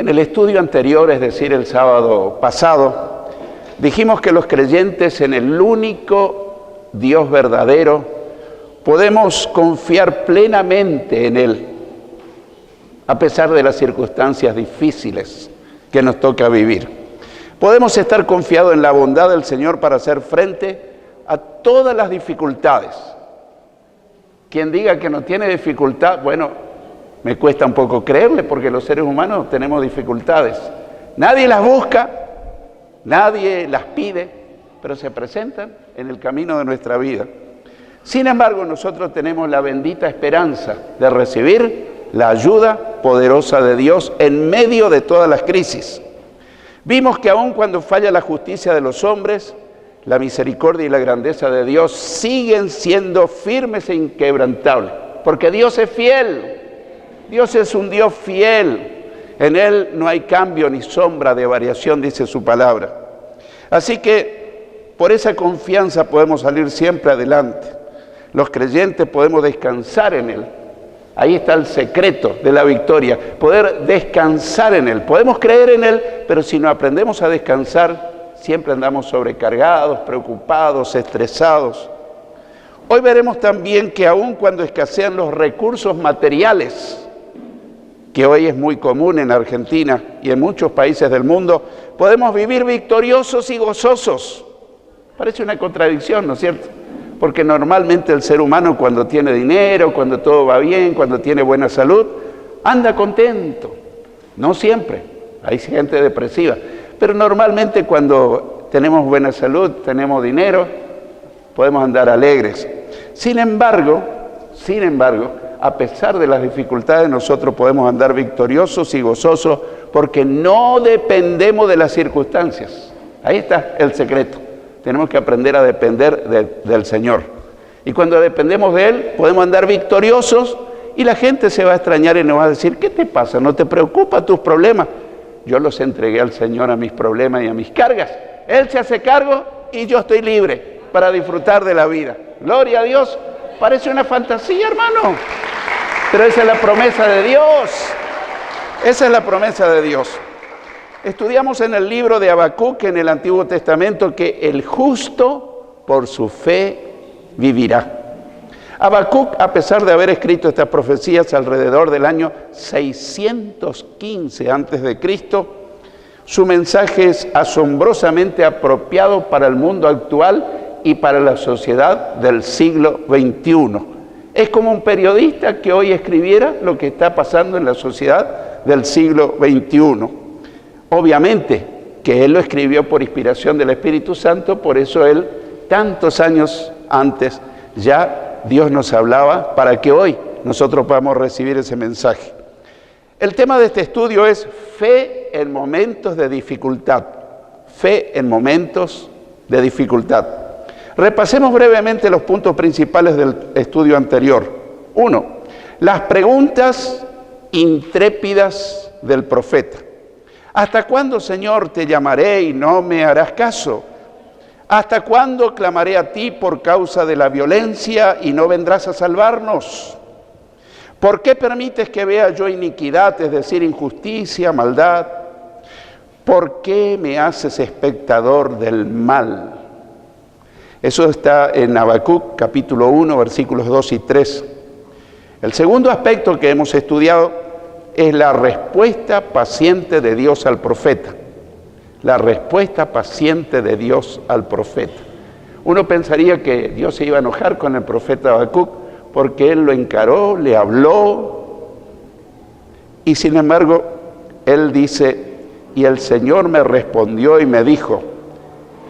En el estudio anterior, es decir, el sábado pasado, dijimos que los creyentes en el único Dios verdadero podemos confiar plenamente en Él, a pesar de las circunstancias difíciles que nos toca vivir. Podemos estar confiados en la bondad del Señor para hacer frente a todas las dificultades. Quien diga que no tiene dificultad, bueno, me cuesta un poco creerle, porque los seres humanos tenemos dificultades. Nadie las busca, nadie las pide, pero se presentan en el camino de nuestra vida. Sin embargo, nosotros tenemos la bendita esperanza de recibir la ayuda poderosa de Dios en medio de todas las crisis. Vimos que aun cuando falla la justicia de los hombres, la misericordia y la grandeza de Dios siguen siendo firmes e inquebrantables, porque Dios es fiel. Dios es un Dios fiel. En Él no hay cambio ni sombra de variación, dice su palabra. Así que por esa confianza podemos salir siempre adelante. Los creyentes podemos descansar en Él. Ahí está el secreto de la victoria, poder descansar en Él. Podemos creer en Él, pero si no aprendemos a descansar, siempre andamos sobrecargados, preocupados, estresados. Hoy veremos también que aun cuando escasean los recursos materiales, que hoy es muy común en Argentina y en muchos países del mundo, podemos vivir victoriosos y gozosos. Parece una contradicción, ¿no es cierto? Porque normalmente el ser humano, cuando tiene dinero, cuando todo va bien, cuando tiene buena salud, anda contento. No siempre, hay gente depresiva, pero normalmente cuando tenemos buena salud, tenemos dinero, podemos andar alegres. Sin embargo, a pesar de las dificultades, nosotros podemos andar victoriosos y gozosos porque no dependemos de las circunstancias. Ahí está el secreto. Tenemos que aprender a depender del Señor. Y cuando dependemos de Él, podemos andar victoriosos y la gente se va a extrañar y nos va a decir, ¿qué te pasa? ¿No te preocupan tus problemas? Yo los entregué al Señor, a mis problemas y a mis cargas. Él se hace cargo y yo estoy libre para disfrutar de la vida. Gloria a Dios. Parece una fantasía, hermano. Pero esa es la promesa de Dios. Esa es la promesa de Dios. Estudiamos en el libro de Habacuc, en el Antiguo Testamento, que el justo por su fe vivirá. Habacuc, a pesar de haber escrito estas profecías alrededor del año 615 a.C., su mensaje es asombrosamente apropiado para el mundo actual y para la sociedad del siglo XXI. Es como un periodista que hoy escribiera lo que está pasando en la sociedad del siglo XXI. Obviamente que él lo escribió por inspiración del Espíritu Santo, por eso él, tantos años antes, ya Dios nos hablaba para que hoy nosotros podamos recibir ese mensaje. El tema de este estudio es fe en momentos de dificultad. Fe en momentos de dificultad. Repasemos brevemente los puntos principales del estudio anterior. 1. Las preguntas intrépidas del profeta. ¿Hasta cuándo, Señor, te llamaré y no me harás caso? ¿Hasta cuándo clamaré a ti por causa de la violencia y no vendrás a salvarnos? ¿Por qué permites que vea yo iniquidad, es decir, injusticia, maldad? ¿Por qué me haces espectador del mal? Eso está en Habacuc, capítulo 1, versículos 2 y 3. El segundo aspecto que hemos estudiado es la respuesta paciente de Dios al profeta. La respuesta paciente de Dios al profeta. Uno pensaría que Dios se iba a enojar con el profeta Habacuc porque él lo encaró, le habló, y sin embargo, él dice, y el Señor me respondió y me dijo,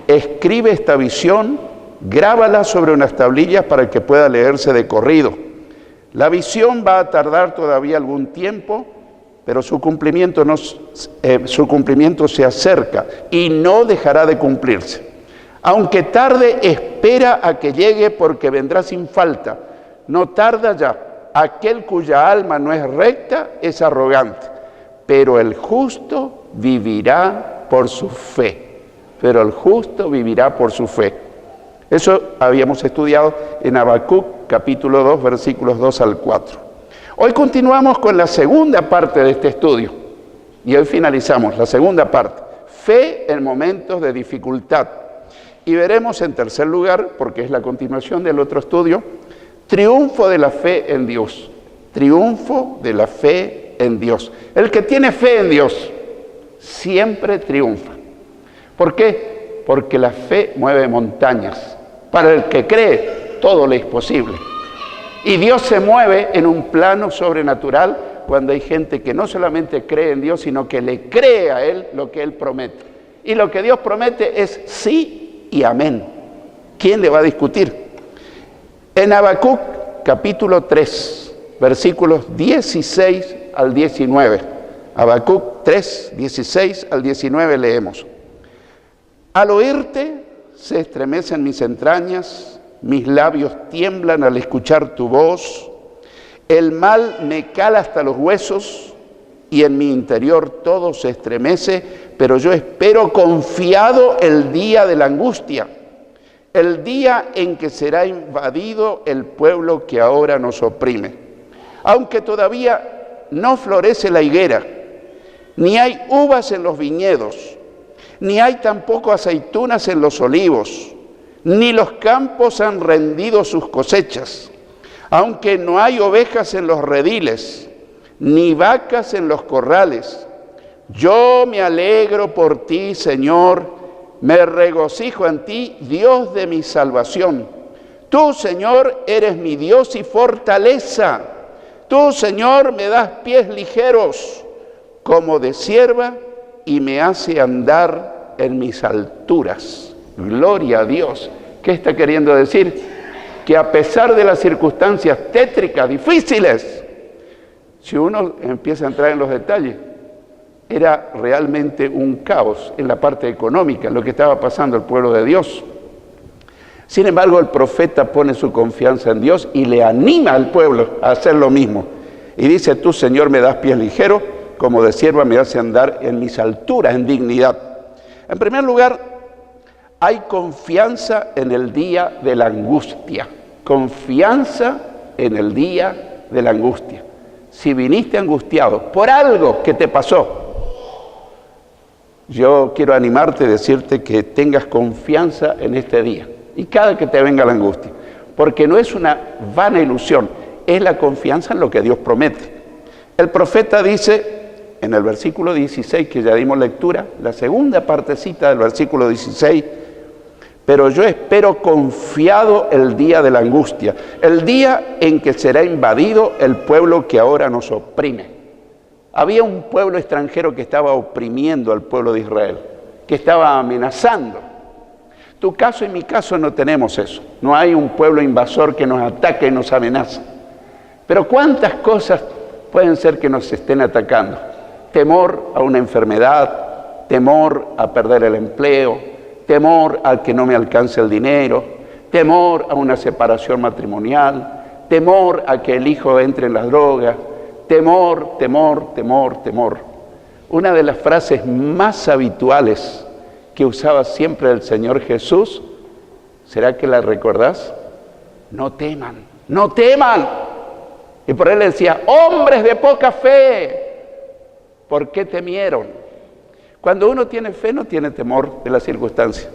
escribe esta visión, grábala sobre unas tablillas para que pueda leerse de corrido. La visión va a tardar todavía algún tiempo, pero su cumplimiento se acerca y no dejará de cumplirse. Aunque tarde, espera a que llegue porque vendrá sin falta. No tarda ya. Aquel cuya alma no es recta es arrogante, pero el justo vivirá por su fe. Pero el justo vivirá por su fe. Eso habíamos estudiado en Habacuc, capítulo 2, versículos 2 al 4. Hoy continuamos con la segunda parte de este estudio. Y hoy finalizamos la segunda parte, fe en momentos de dificultad. Y veremos en tercer lugar, porque es la continuación del otro estudio, triunfo de la fe en Dios. Triunfo de la fe en Dios. El que tiene fe en Dios siempre triunfa. ¿Por qué? Porque la fe mueve montañas. Para el que cree, todo le es posible. Y Dios se mueve en un plano sobrenatural cuando hay gente que no solamente cree en Dios, sino que le cree a Él lo que Él promete. Y lo que Dios promete es sí y amén. ¿Quién le va a discutir? En Habacuc, capítulo 3, versículos 16 al 19. Habacuc 3, 16 al 19 leemos. Al oírte se estremecen mis entrañas, mis labios tiemblan al escuchar tu voz, el mal me cala hasta los huesos y en mi interior todo se estremece, pero yo espero confiado el día de la angustia, el día en que será invadido el pueblo que ahora nos oprime. Aunque todavía no florece la higuera, ni hay uvas en los viñedos, ni hay tampoco aceitunas en los olivos, ni los campos han rendido sus cosechas, aunque no hay ovejas en los rediles, ni vacas en los corrales. Yo me alegro por ti, Señor, me regocijo en ti, Dios de mi salvación. Tú, Señor, eres mi Dios y fortaleza. Tú, Señor, me das pies ligeros como de cierva y me hace andar en mis alturas. Gloria a Dios. ¿Qué está queriendo decir? Que a pesar de las circunstancias tétricas, difíciles, si uno empieza a entrar en los detalles, era realmente un caos en la parte económica, lo que estaba pasando al pueblo de Dios. Sin embargo, el profeta pone su confianza en Dios y le anima al pueblo a hacer lo mismo. Y dice, tú, Señor, me das pies ligeros, como de cierva me hace andar en mis alturas, en dignidad. En primer lugar, hay confianza en el día de la angustia. Confianza en el día de la angustia. Si viniste angustiado por algo que te pasó, yo quiero animarte a decirte que tengas confianza en este día y cada que te venga la angustia, porque no es una vana ilusión, es la confianza en lo que Dios promete. El profeta dice en el versículo 16, que ya dimos lectura, la segunda partecita del versículo 16, pero yo espero confiado el día de la angustia, el día en que será invadido el pueblo que ahora nos oprime. Había un pueblo extranjero que estaba oprimiendo al pueblo de Israel, que estaba amenazando. Tu caso y mi caso no tenemos eso. No hay un pueblo invasor que nos ataque y nos amenaza. Pero ¿cuántas cosas pueden ser que nos estén atacando? Temor a una enfermedad, temor a perder el empleo, temor a que no me alcance el dinero, temor a una separación matrimonial, temor a que el hijo entre en las drogas, temor, temor, temor, temor. Una de las frases más habituales que usaba siempre el Señor Jesús, ¿será que la recordás? No teman, no teman. Y por él decía, hombres de poca fe, ¿por qué temieron? Cuando uno tiene fe no tiene temor de las circunstancias.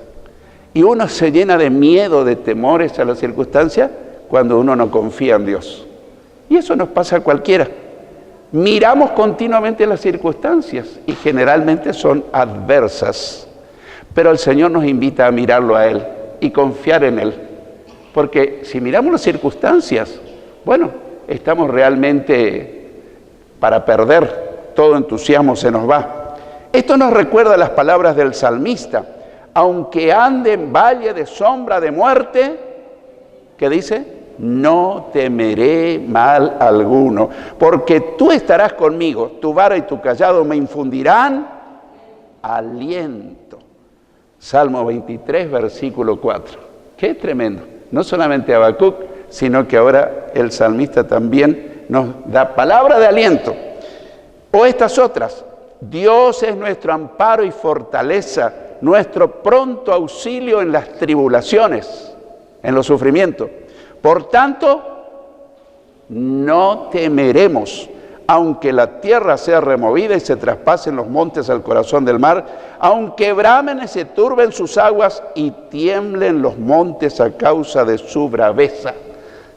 Y uno se llena de miedo, de temores a las circunstancias cuando uno no confía en Dios. Y eso nos pasa a cualquiera. Miramos continuamente las circunstancias y generalmente son adversas. Pero el Señor nos invita a mirarlo a Él y confiar en Él. Porque si miramos las circunstancias, bueno, estamos realmente para perder. Todo entusiasmo se nos va. Esto nos recuerda las palabras del salmista. Aunque ande en valle de sombra de muerte, ¿qué dice? No temeré mal alguno, porque tú estarás conmigo, tu vara y tu cayado me infundirán aliento. Salmo 23, versículo 4. Qué tremendo. No solamente Habacuc, sino que ahora el salmista también nos da palabra de aliento. O estas otras, Dios es nuestro amparo y fortaleza, nuestro pronto auxilio en las tribulaciones, en los sufrimientos. Por tanto, no temeremos, aunque la tierra sea removida y se traspasen los montes al corazón del mar, aunque bramen y se turben sus aguas y tiemblen los montes a causa de su braveza.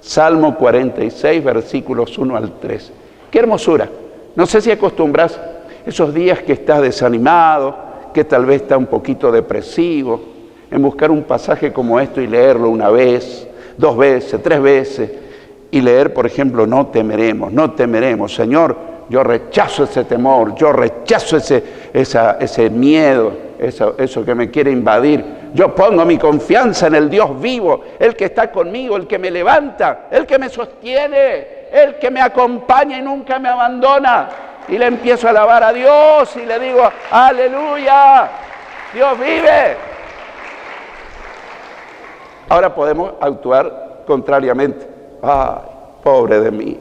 Salmo 46, versículos 1 al 3. ¡Qué hermosura! No sé si acostumbras esos días que estás desanimado, que tal vez está un poquito depresivo, en buscar un pasaje como esto y leerlo una vez, 2 veces, 3 veces, y leer, por ejemplo, no temeremos, no temeremos. Señor, yo rechazo ese temor, yo rechazo ese miedo, eso que me quiere invadir. Yo pongo mi confianza en el Dios vivo, el que está conmigo, el que me levanta, el que me sostiene, el que me acompaña y nunca me abandona. Y le empiezo a alabar a Dios y le digo, aleluya, Dios vive. Ahora podemos actuar contrariamente. Ay, pobre de mí,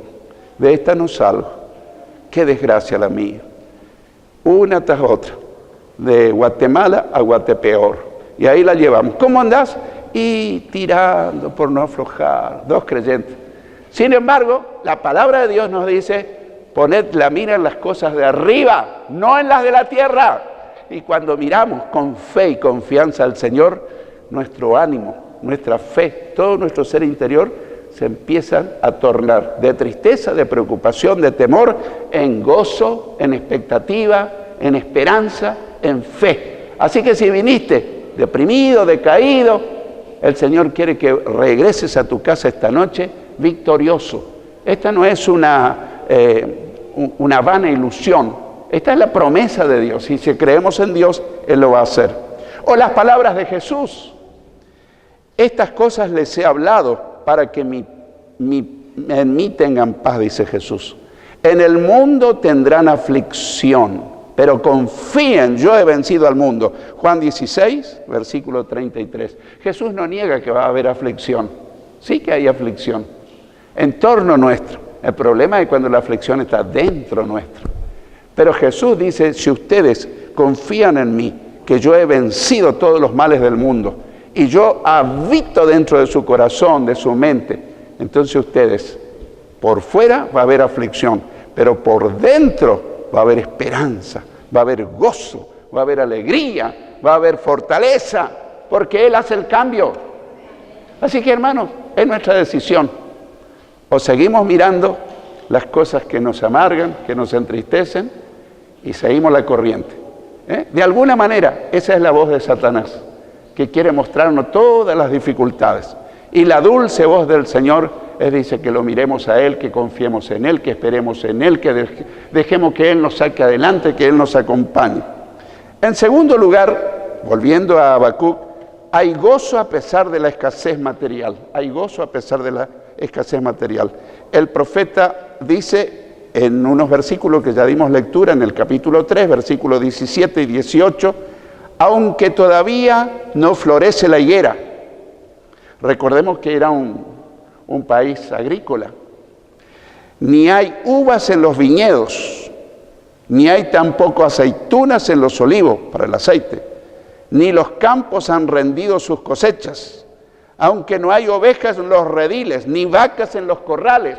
de esta no salgo. Qué desgracia la mía. Una tras otra, de Guatemala a Guatepeor. Y ahí la llevamos. ¿Cómo andás? Y tirando por no aflojar. 2 creyentes. Sin embargo, la palabra de Dios nos dice, poned la mira en las cosas de arriba, no en las de la tierra. Y cuando miramos con fe y confianza al Señor, nuestro ánimo, nuestra fe, todo nuestro ser interior se empiezan a tornar de tristeza, de preocupación, de temor, en gozo, en expectativa, en esperanza, en fe. Así que si viniste deprimido, decaído, el Señor quiere que regreses a tu casa esta noche victorioso. Esta no es una vana ilusión, esta es la promesa de Dios, y si creemos en Dios, Él lo va a hacer. O las palabras de Jesús, estas cosas les he hablado para que en mí tengan paz, dice Jesús. En el mundo tendrán aflicción, pero confíen, yo he vencido al mundo. Juan 16, versículo 33. Jesús no niega que va a haber aflicción, sí que hay aflicción en torno nuestro. El problema es cuando la aflicción está dentro nuestro. Pero Jesús dice, si ustedes confían en mí, que yo he vencido todos los males del mundo, y yo habito dentro de su corazón, de su mente, entonces ustedes, por fuera va a haber aflicción, pero por dentro va a haber esperanza, va a haber gozo, va a haber alegría, va a haber fortaleza, porque Él hace el cambio. Así que, hermanos, es nuestra decisión. O seguimos mirando las cosas que nos amargan, que nos entristecen, y seguimos la corriente. De alguna manera, esa es la voz de Satanás, que quiere mostrarnos todas las dificultades. Y la dulce voz del Señor dice que lo miremos a Él, que confiemos en Él, que esperemos en Él, que dejemos que Él nos saque adelante, que Él nos acompañe. En segundo lugar, volviendo a Habacuc, hay gozo a pesar de la escasez material. Hay gozo a pesar de la escasez material. El profeta dice en unos versículos que ya dimos lectura, en el capítulo 3, versículos 17 y 18, aunque todavía no florece la higuera. Recordemos que era un país agrícola. Ni hay uvas en los viñedos, ni hay tampoco aceitunas en los olivos para el aceite, ni los campos han rendido sus cosechas, aunque no hay ovejas en los rediles, ni vacas en los corrales.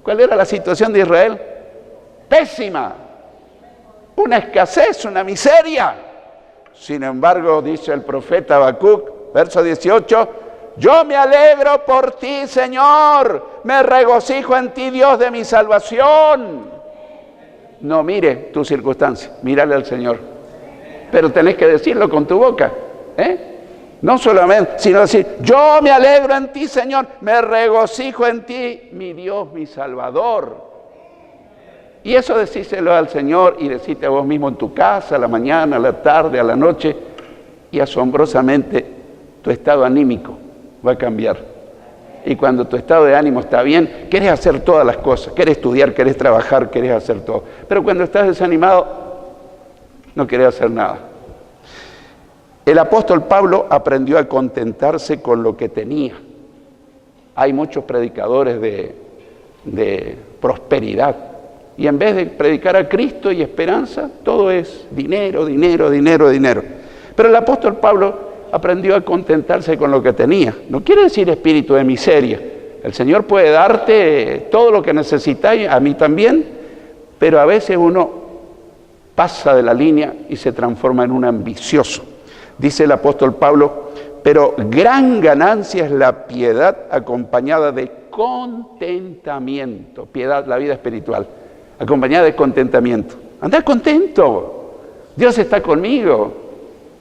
¿Cuál era la situación de Israel? Pésima, una escasez, una miseria. Sin embargo, dice el profeta Habacuc, verso 18, yo me alegro por ti, Señor, me regocijo en ti, Dios de mi salvación. No mire tu circunstancia, mírale al Señor. Pero tenés que decirlo con tu boca, no solamente, sino decir, yo me alegro en ti, Señor, me regocijo en ti, mi Dios, mi Salvador. Y eso decíselo al Señor y decíte a vos mismo en tu casa, a la mañana, a la tarde, a la noche, y asombrosamente tu estado anímico va a cambiar. Y cuando tu estado de ánimo está bien, querés hacer todas las cosas, querés estudiar, querés trabajar, querés hacer todo. Pero cuando estás desanimado, no querés hacer nada. El apóstol Pablo aprendió a contentarse con lo que tenía. Hay muchos predicadores de prosperidad. Y en vez de predicar a Cristo y esperanza, todo es dinero, dinero, dinero, dinero. Pero el apóstol Pablo aprendió a contentarse con lo que tenía. No quiere decir espíritu de miseria, El Señor puede darte todo lo que necesitáis, a mí también, pero a veces uno pasa de la línea y se transforma en un ambicioso. Dice el apóstol Pablo, pero gran ganancia es la piedad acompañada de contentamiento. Piedad, la vida espiritual, acompañada de contentamiento. Anda contento, Dios está conmigo.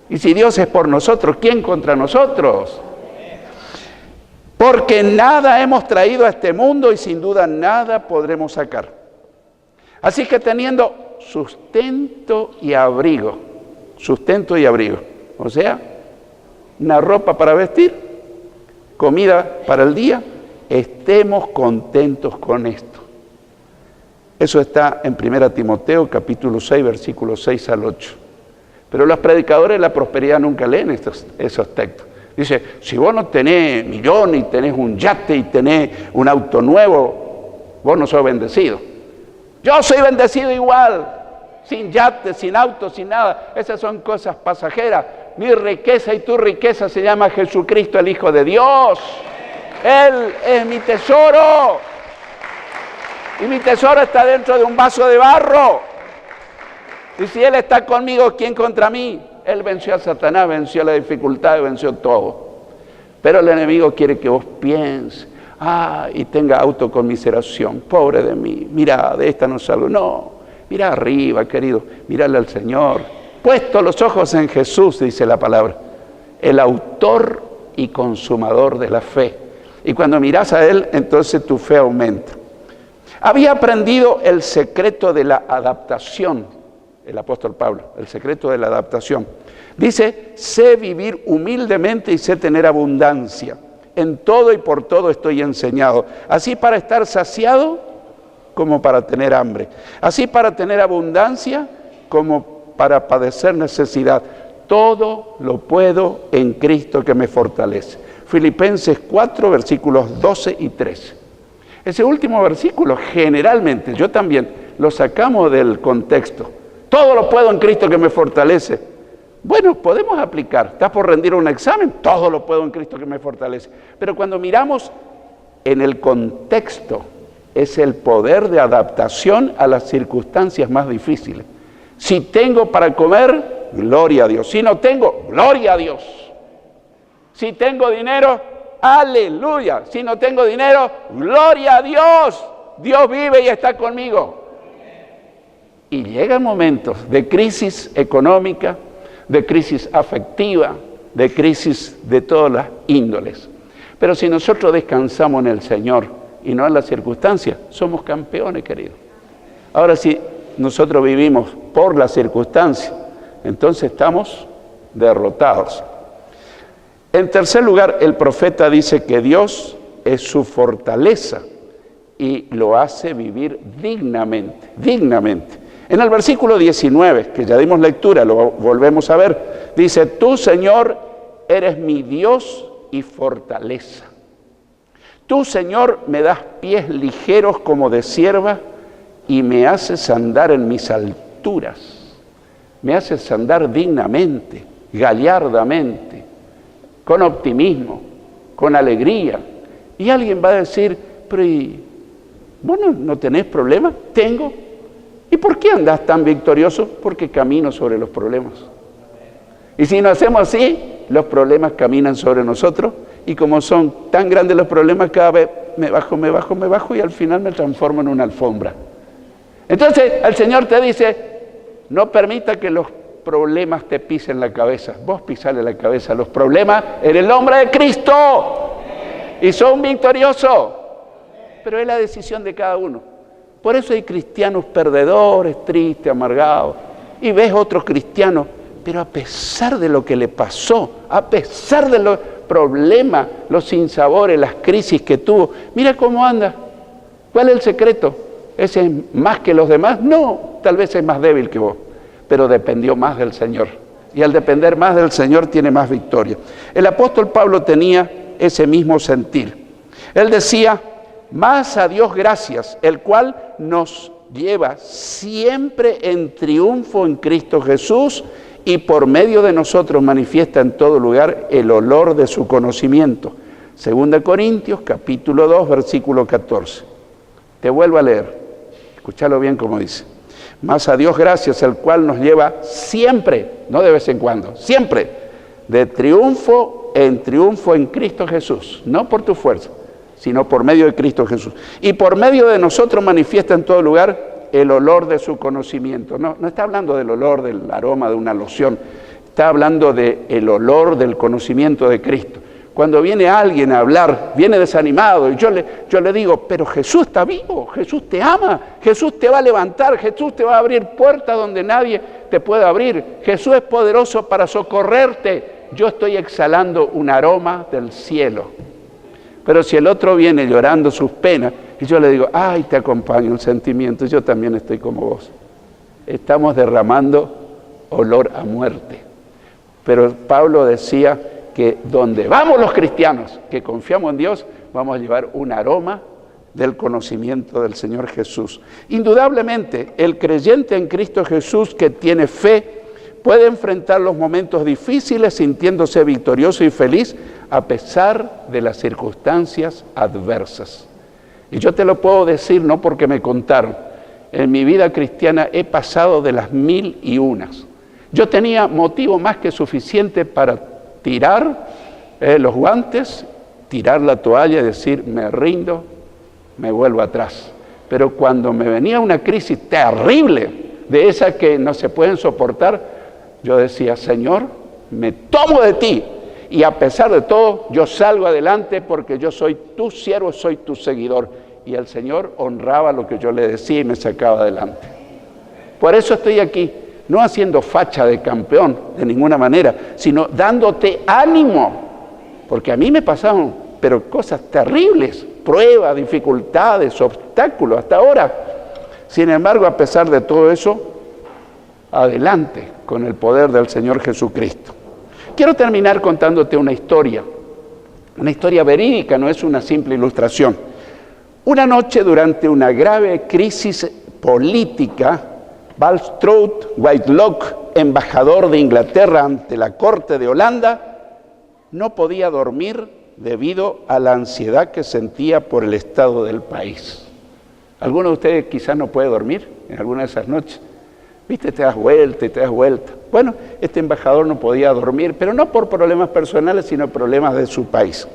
Y si Dios es por nosotros, ¿quién contra nosotros? Porque nada hemos traído a este mundo y sin duda nada podremos sacar. Así que teniendo sustento y abrigo, o sea, una ropa para vestir, comida para el día, estemos contentos con esto. Eso está en 1 Timoteo capítulo 6, versículos 6 al 8. Pero los predicadores de la prosperidad nunca leen esos textos. Dice, si vos no tenés millones y tenés un yate y tenés un auto nuevo, vos no sos bendecido. Yo soy bendecido igual, sin yate, sin auto, sin nada. Esas son cosas pasajeras. Mi riqueza y tu riqueza se llama Jesucristo, el Hijo de Dios. Él es mi tesoro. Y mi tesoro está dentro de un vaso de barro. Y si Él está conmigo, ¿quién contra mí? Él venció a Satanás, venció la dificultad, venció todo. Pero el enemigo quiere que vos pienses, y tenga autoconmiseración. Pobre de mí, mira, de esta no salgo. No, mira arriba, querido, mírale al Señor. Puesto los ojos en Jesús, dice la palabra, el autor y consumador de la fe. Y cuando mirás a Él, entonces tu fe aumenta. Había aprendido el secreto de la adaptación. El apóstol Pablo, el secreto de la adaptación. Dice, sé vivir humildemente y sé tener abundancia. En todo y por todo estoy enseñado. Así para estar saciado como para tener hambre. Así para tener abundancia como para padecer necesidad. Todo lo puedo en Cristo que me fortalece. Filipenses 4, versículos 12 y 13. Ese último versículo, generalmente, yo también, lo sacamos del contexto. Todo lo puedo en Cristo que me fortalece. Bueno, podemos aplicar. ¿Estás por rendir un examen? Todo lo puedo en Cristo que me fortalece. Pero cuando miramos en el contexto, es el poder de adaptación a las circunstancias más difíciles. Si tengo para comer, gloria a Dios. Si no tengo, gloria a Dios. Si tengo dinero, aleluya. Si no tengo dinero, gloria a Dios. Dios vive y está conmigo. Y llegan momentos de crisis económica, de crisis afectiva, de crisis de todas las índoles. Pero si nosotros descansamos en el Señor y no en las circunstancias, somos campeones, queridos. Ahora, si nosotros vivimos por las circunstancias, entonces estamos derrotados. En tercer lugar, el profeta dice que Dios es su fortaleza y lo hace vivir dignamente. En el versículo 19, que ya dimos lectura, lo volvemos a ver, dice, tú, Señor, eres mi Dios y fortaleza. Tú, Señor, me das pies ligeros como de cierva y me haces andar en mis alturas. Me haces andar dignamente, gallardamente, con optimismo, con alegría. Y alguien va a decir, pero ¿vos no tenés problema? Tengo. ¿Y por qué andás tan victorioso? Porque camino sobre los problemas. Y si no hacemos así, los problemas caminan sobre nosotros, y como son tan grandes los problemas, cada vez me bajo, y al final me transformo en una alfombra. Entonces el Señor te dice, no permita que los problemas te pisen la cabeza. Vos pisale la cabeza a los problemas en el nombre de Cristo. Y son victoriosos. Pero es la decisión de cada uno. Por eso hay cristianos perdedores, tristes, amargados. Y ves otros cristianos, pero a pesar de lo que le pasó, a pesar de los problemas, los sinsabores, las crisis que tuvo, mira cómo anda. ¿Cuál es el secreto? ¿Ese es más que los demás? No, tal vez es más débil que vos, pero dependió más del Señor. Y al depender más del Señor tiene más victoria. El apóstol Pablo tenía ese mismo sentir. Él decía, más a Dios gracias, el cual nos lleva siempre en triunfo en Cristo Jesús y por medio de nosotros manifiesta en todo lugar el olor de su conocimiento. 2 Corintios, capítulo 2, versículo 14. Te vuelvo a leer. Escúchalo bien como dice. Mas a Dios gracias, el cual nos lleva siempre, no de vez en cuando, siempre, de triunfo en Cristo Jesús. No por tu fuerza, sino por medio de Cristo Jesús. Y por medio de nosotros manifiesta en todo lugar el olor de su conocimiento. No está hablando del olor, del aroma de una loción. Está hablando del olor del conocimiento de Cristo. Cuando viene alguien a hablar, viene desanimado, y yo le digo, pero Jesús está vivo, Jesús te ama, Jesús te va a levantar, Jesús te va a abrir puertas donde nadie te puede abrir, Jesús es poderoso para socorrerte. Yo estoy exhalando un aroma del cielo. Pero si el otro viene llorando sus penas, y yo le digo, ay, te acompaño el sentimiento, yo también estoy como vos. Estamos derramando olor a muerte. Pero Pablo decía que donde vamos los cristianos, que confiamos en Dios, vamos a llevar un aroma del conocimiento del Señor Jesús. Indudablemente, el creyente en Cristo Jesús que tiene fe puede enfrentar los momentos difíciles sintiéndose victorioso y feliz a pesar de las circunstancias adversas. Y yo te lo puedo decir no porque me contaron. En mi vida cristiana he pasado de las 1001. Yo tenía motivo más que suficiente para tirar los guantes, tirar la toalla y decir, me rindo, me vuelvo atrás. Pero cuando me venía una crisis terrible, de esas que no se pueden soportar, yo decía, Señor, me tomo de ti. Y a pesar de todo, yo salgo adelante porque yo soy tu siervo, soy tu seguidor. Y el Señor honraba lo que yo le decía y me sacaba adelante. Por eso estoy aquí. No haciendo facha de campeón, de ninguna manera, sino dándote ánimo, porque a mí me pasaron, pero cosas terribles, pruebas, dificultades, obstáculos, hasta ahora. Sin embargo, a pesar de todo eso, adelante con el poder del Señor Jesucristo. Quiero terminar contándote una historia verídica, no es una simple ilustración. Una noche, durante una grave crisis política, Bulstrode Whitelock, embajador de Inglaterra ante la corte de Holanda, no podía dormir debido a la ansiedad que sentía por el estado del país. ¿Alguno de ustedes quizás no puede dormir en alguna de esas noches? ¿Viste? Te das vuelta y te das vuelta. Bueno, este embajador no podía dormir, pero no por problemas personales, sino problemas de su país.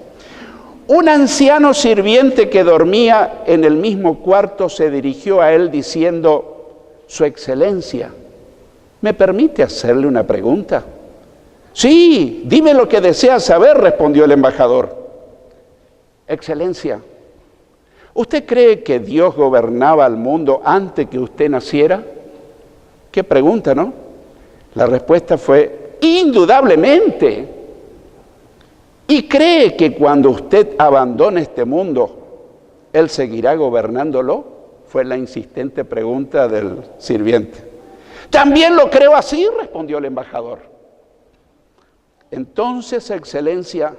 Un anciano sirviente que dormía en el mismo cuarto se dirigió a él diciendo, Su Excelencia, ¿me permite hacerle una pregunta? Sí, dime lo que desea saber, respondió el embajador. Excelencia, ¿usted cree que Dios gobernaba al mundo antes que usted naciera? Qué pregunta, ¿no? La respuesta fue, indudablemente. ¿Y cree que cuando usted abandone este mundo, Él seguirá gobernándolo? Fue la insistente pregunta del sirviente. También lo creo así, respondió el embajador. Entonces, Excelencia,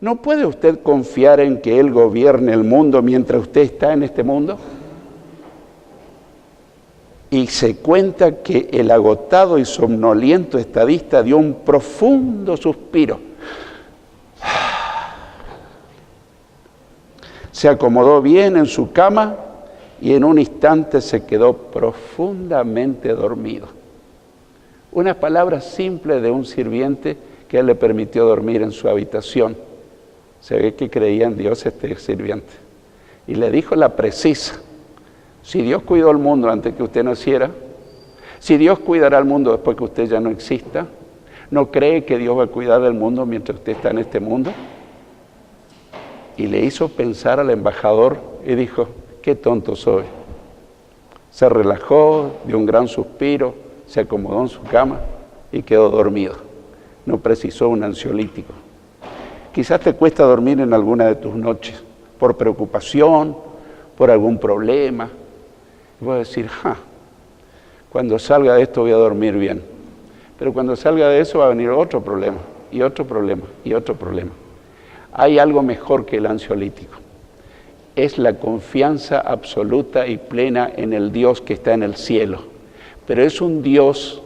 ¿no puede usted confiar en que Él gobierne el mundo mientras usted está en este mundo? Y se cuenta que el agotado y somnoliento estadista dio un profundo suspiro. Se acomodó bien en su cama y en un instante se quedó profundamente dormido. Unas palabras simples de un sirviente que él le permitió dormir en su habitación. Se ve que creía en Dios este sirviente. Y le dijo la precisa, si Dios cuidó el mundo antes que usted naciera, si Dios cuidará el mundo después que usted ya no exista, ¿no cree que Dios va a cuidar del mundo mientras usted está en este mundo? Y le hizo pensar al embajador y dijo, qué tonto soy. Se relajó, dio un gran suspiro, se acomodó en su cama y quedó dormido. No precisó un ansiolítico. Quizás te cuesta dormir en alguna de tus noches, por preocupación, por algún problema. Y voy a decir, cuando salga de esto voy a dormir bien. Pero cuando salga de eso va a venir otro problema, y otro problema, y otro problema. Hay algo mejor que el ansiolítico. Es la confianza absoluta y plena en el Dios que está en el cielo. Pero es un Dios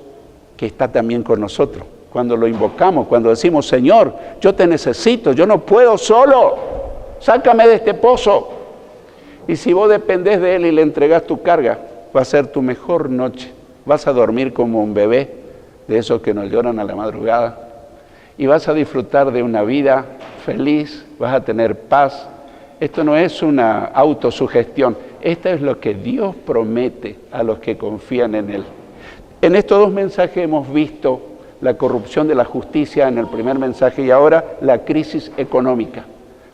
que está también con nosotros. cuando lo invocamos, cuando decimos, Señor, yo te necesito, yo no puedo solo, sácame de este pozo. Y si vos dependés de Él y le entregás tu carga, va a ser tu mejor noche. Vas a dormir como un bebé, de esos que nos lloran a la madrugada, y vas a disfrutar de una vida feliz, vas a tener paz. Esto no es una autosugestión, esto es lo que Dios promete a los que confían en Él. En estos dos mensajes hemos visto la corrupción de la justicia en el primer mensaje y ahora la crisis económica.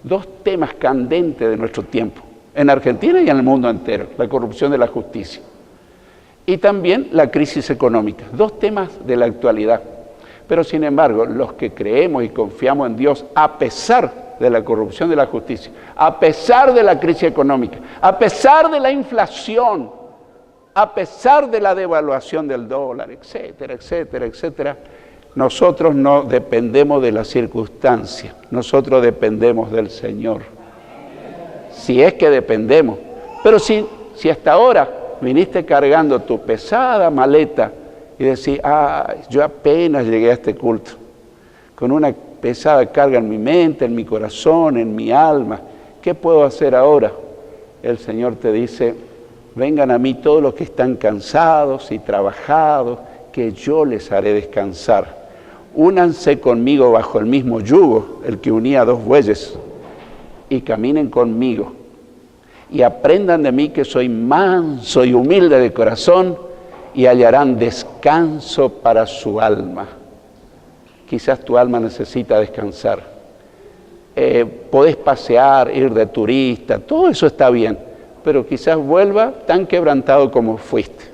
Dos temas candentes de nuestro tiempo, en Argentina y en el mundo entero, la corrupción de la justicia. Y también la crisis económica, dos temas de la actualidad. Pero sin embargo, los que creemos y confiamos en Dios, a pesar de la corrupción de la justicia, a pesar de la crisis económica, a pesar de la inflación, a pesar de la devaluación del dólar, etcétera, etcétera, etcétera, nosotros no dependemos de las circunstancias, nosotros dependemos del Señor. Si es que dependemos. Pero si hasta ahora viniste cargando tu pesada maleta y decís, yo apenas llegué a este culto, con una pesada carga en mi mente, en mi corazón, en mi alma, ¿qué puedo hacer ahora? El Señor te dice, vengan a mí todos los que están cansados y trabajados, que yo les haré descansar. Únanse conmigo bajo el mismo yugo, el que unía dos bueyes, y caminen conmigo. Y aprendan de mí que soy manso y humilde de corazón, y hallarán descanso para su alma. Quizás tu alma necesita descansar. Podés pasear, ir de turista, todo eso está bien, pero quizás vuelva tan quebrantado como fuiste.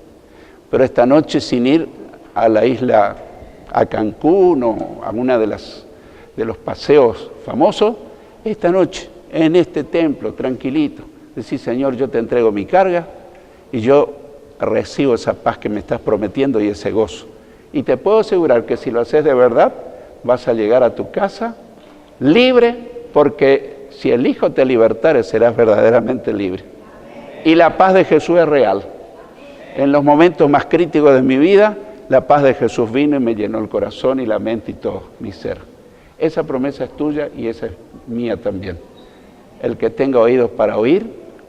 Pero esta noche, sin ir a la isla, a Cancún o a una de los paseos famosos, esta noche, en este templo, tranquilito, decir, Señor, yo te entrego mi carga y yo recibo esa paz que me estás prometiendo y ese gozo. Y te puedo asegurar que si lo haces de verdad, vas a llegar a tu casa libre, porque si el Hijo te libertare, serás verdaderamente libre. Y la paz de Jesús es real. En los momentos más críticos de mi vida, la paz de Jesús vino y me llenó el corazón y la mente y todo mi ser. Esa promesa es tuya y esa es mía también. El que tenga oídos para oír,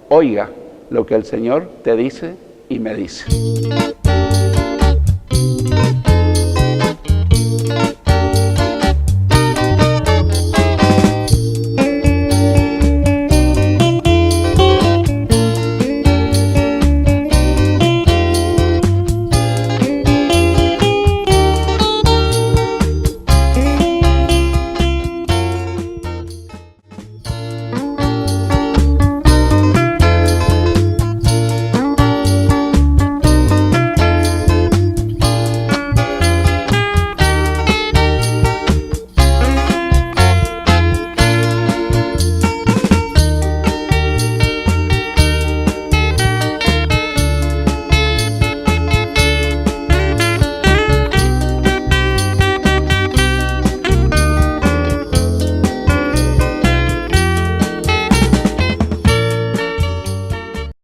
oiga lo que el Señor te dice y me dice.